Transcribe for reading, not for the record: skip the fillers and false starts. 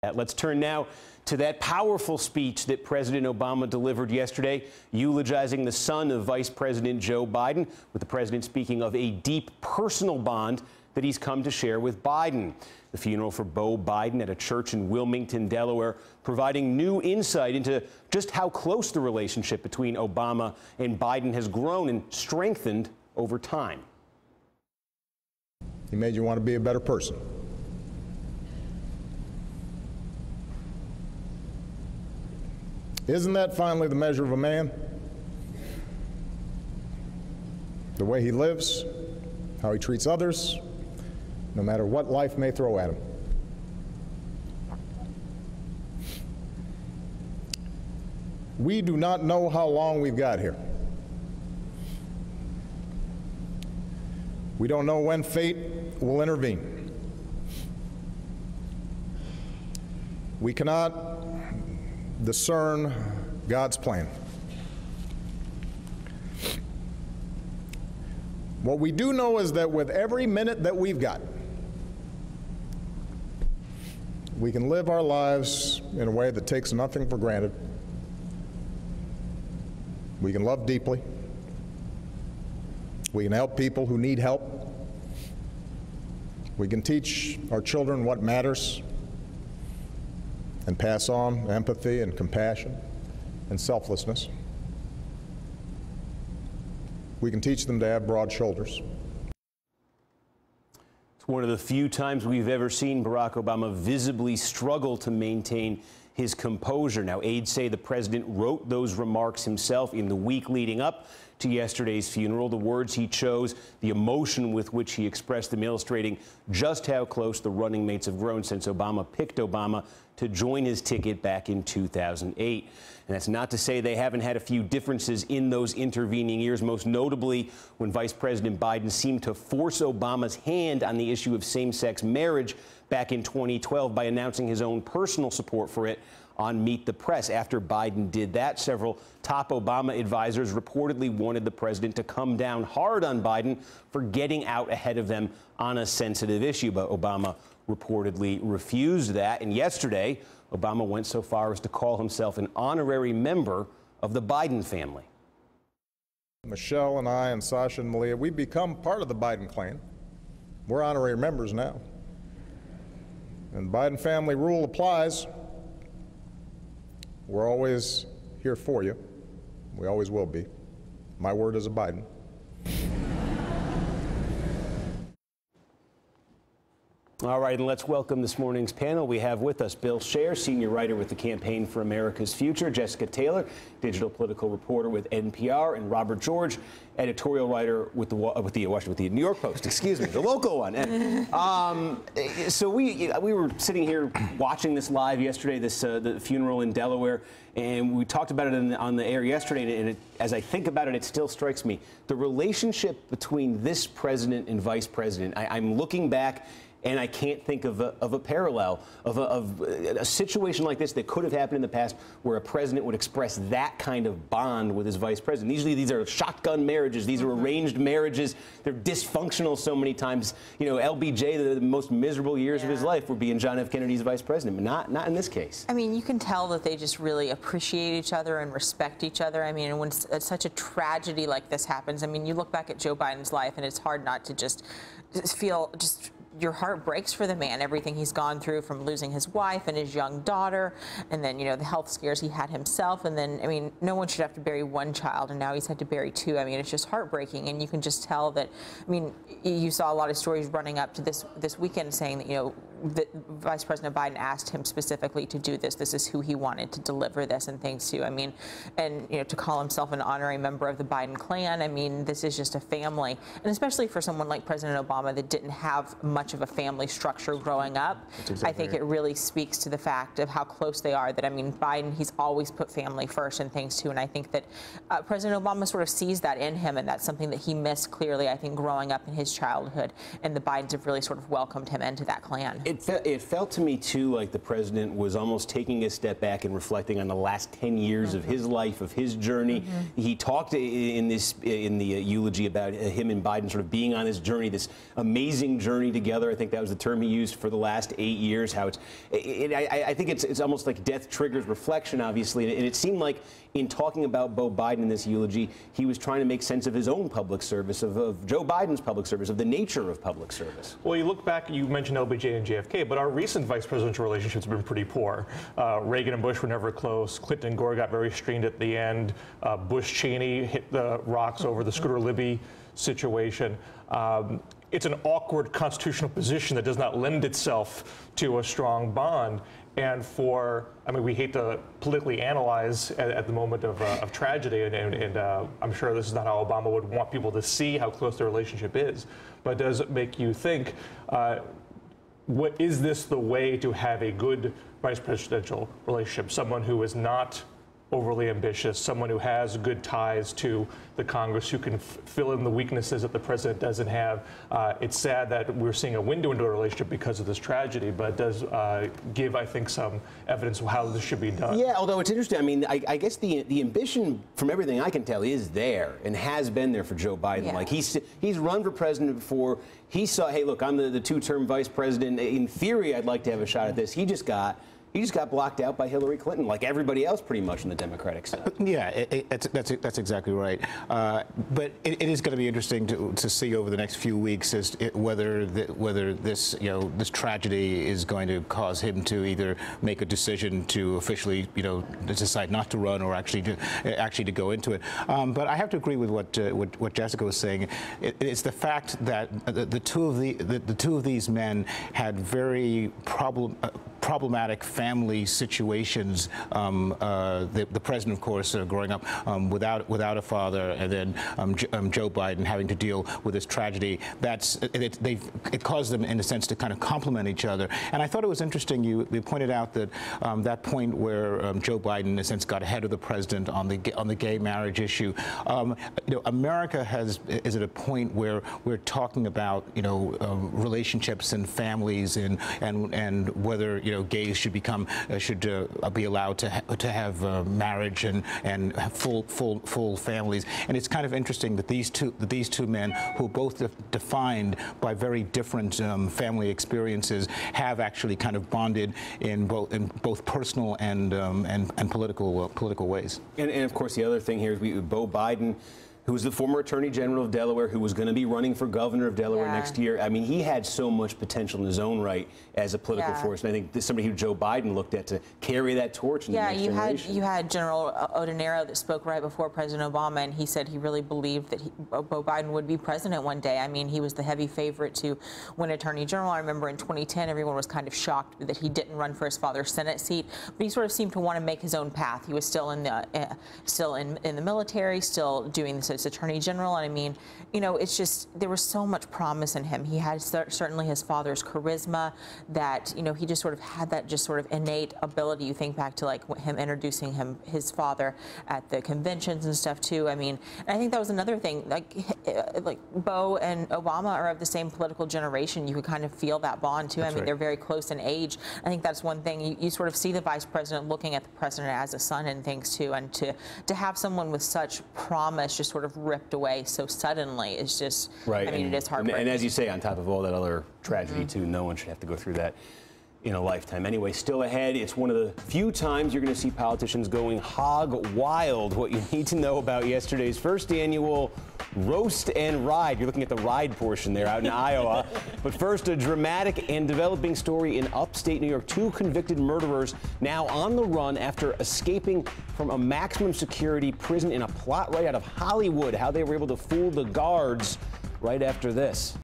Let's turn now to that powerful speech that President Obama delivered yesterday, eulogizing the son of Vice President Joe Biden, with the president speaking of a deep personal bond that he's come to share with Biden. The funeral for Beau Biden at a church in Wilmington, Delaware, providing new insight into just how close the relationship between Obama and Biden has grown and strengthened over time. He made you want to be a better person. Isn't that finally the measure of a man? The way he lives, how he treats others, no matter what life may throw at him. We do not know how long we've got here. We don't know when fate will intervene. We cannot discern God's plan. What we do know is that with every minute that we've got, we can live our lives in a way that takes nothing for granted. We can love deeply. We can help people who need help. We can teach our children what matters and pass on empathy and compassion and selflessness. We can teach them to have broad shoulders. It's one of the few times we've ever seen Barack Obama visibly struggle to maintain his composure. Now, aides say the president wrote those remarks himself in the week leading up to yesterday's funeral. The words he chose, the emotion with which he expressed them, illustrating just how close the running mates have grown since Obama picked Obama to join his ticket back in 2008. And that's not to say they haven't had a few differences in those intervening years, most notably when Vice President Biden seemed to force Obama's hand on the issue of same-sex marriage back in 2012 by announcing his own personal support for it on Meet the Press. After Biden did that, several top Obama advisors reportedly wanted the president to come down hard on Biden for getting out ahead of them on a sensitive issue. But Obama reportedly refused that. And yesterday, Obama went so far as to call himself an honorary member of the Biden family. Michelle and I and Sasha and Malia, we've become part of the Biden clan. We're honorary members now. And Biden family rule applies. We're always here for you. We always will be. My word is a Biden. All right, and let's welcome this morning's panel. We have with us Bill Scher, senior writer with the Campaign for America's Future, Jessica Taylor, digital political reporter with NPR, and Robert George, editorial writer with the New York Post, excuse me, the local one. And, so we were sitting here watching this live yesterday, the funeral in Delaware, and we talked about it on the air yesterday. And as I think about it, it still strikes me the relationship between this president and vice president. I'm looking back, and I can't think of a parallel of a situation like this that could have happened in the past, where a president would express that kind of bond with his vice president. Usually these are shotgun marriages. These are arranged marriages. They're dysfunctional so many times. You know, LBJ, the most miserable years of his life were being John F. Kennedy's vice president, but not in this case. I mean, you can tell that they just really appreciate each other and respect each other. I mean, when such a tragedy like this happens, I mean, you look back at Joe Biden's life, and it's hard not to just feel your heart breaks for the man, everything he's gone through, from losing his wife and his young daughter, and then, you know, the health scares he had himself. And then, I mean, no one should have to bury one child, and now he's had to bury two. I mean, it's just heartbreaking. And you can just tell that, I mean, you saw a lot of stories running up to this weekend saying that, you know, that Vice President Biden asked him specifically to do this. This is who he wanted to deliver this and things to. I mean, and, you know, to call himself an honorary member of the Biden clan, I mean, this is just a family. And especially for someone like President Obama that didn't have much of a family structure growing up, exactly. I think it really speaks to the fact of how close they are. That, I mean, Biden, he's always put family first and things too. And I think that President Obama sort of sees that in him, and that's something that he missed clearly, I think, growing up in his childhood. And the Bidens have really sort of welcomed him into that clan. It felt to me, too, like the president was almost taking a step back and reflecting on the last 10 years of his life, of his journey. He talked in the eulogy about him and Biden sort of being on this journey, this amazing journey together. I think that was the term he used for the last 8 years. How I think it's almost like death triggers reflection, obviously. And it seemed like in talking about Beau Biden in this eulogy, he was trying to make sense of his own public service, of Joe Biden's public service, of the nature of public service. Well, you look back, you mentioned LBJ and JFK, but our recent vice presidential relationships have been pretty poor. Reagan and Bush were never close. Clinton and Gore got very strained at the end. Bush Cheney hit the rocks over the Scooter Libby situation. It's an awkward constitutional position that does not lend itself to a strong bond. And we hate to politically analyze at the moment of tragedy, and I'm sure this is not how Obama would want people to see how close their relationship is, but it does make you think, is this the way to have a good vice presidential relationship? Someone who is not overly ambitious, someone who has good ties to the Congress, who can fill in the weaknesses that the president doesn't have. It's sad that we're seeing a window into a relationship because of this tragedy, but it does give, I think, some evidence of how this should be done. Yeah, although it's interesting. I mean, I guess the ambition, from everything I can tell, is there and has been there for Joe Biden. Yeah. Like he's run for president before. He saw, hey, look, I'm the two-term vice president. In theory, I'd like to have a shot at this. He just got blocked out by Hillary Clinton, like everybody else pretty much in the Democratic side. Yeah, that's exactly right. But it is going to be interesting to see over the next few weeks whether this this tragedy is going to cause him to either make a decision to officially decide not to run or actually to go into it. But I have to agree with what Jessica was saying. It's the fact that the two of these men had very problematic family situations. The president, of course, growing up without a father, and then Joe Biden having to deal with this tragedy. It caused them, in a sense, to kind of complement each other. And I thought it was interesting. You pointed out that that point where Joe Biden, in a sense, got ahead of the president on the gay marriage issue. America is at a point where we're talking about relationships and families and whether gays should be allowed to have marriage and have full families. And it's kind of interesting that these two men, who both defined by very different family experiences, have actually kind of bonded in both personal and political ways. And of course, the other thing here is Beau Biden, who was the former Attorney General of Delaware, who was going to be running for governor of Delaware next year. I mean, he had so much potential in his own right as a political force. And I think this is somebody who Joe Biden looked at to carry that torch in the next generation. You had General O'Donnell that spoke right before President Obama, and he said he really believed that Beau Biden would be president one day. I mean, he was the heavy favorite to win Attorney General. I remember in 2010, everyone was kind of shocked that he didn't run for his father's Senate seat, but he sort of seemed to want to make his own path. He was still in the military, still doing this as Attorney General, and I mean, it's just, there was so much promise in him. He had certainly his father's charisma, that he just sort of had that just sort of innate ability. You think back to like him introducing his father at the conventions and stuff too. I mean, and I think that was another thing. Like Beau and Obama are of the same political generation. You could kind of feel that bond too. That's right. They're very close in age. I think that's one thing you sort of see the vice president looking at the president as a son and things too, and to have someone with such promise just sort of ripped away so suddenly is just, right. I mean, it is heartbreaking. And as you say, on top of all that other tragedy too, no one should have to go through that in a lifetime. Anyway, still ahead, it's one of the few times you're going to see politicians going hog wild. What you need to know about yesterday's first annual Roast and Ride. You're looking at the ride portion there out in Iowa. But first, a dramatic and developing story in upstate New York. 2 convicted murderers now on the run after escaping from a maximum security prison in a plot right out of Hollywood. How they were able to fool the guards right after this.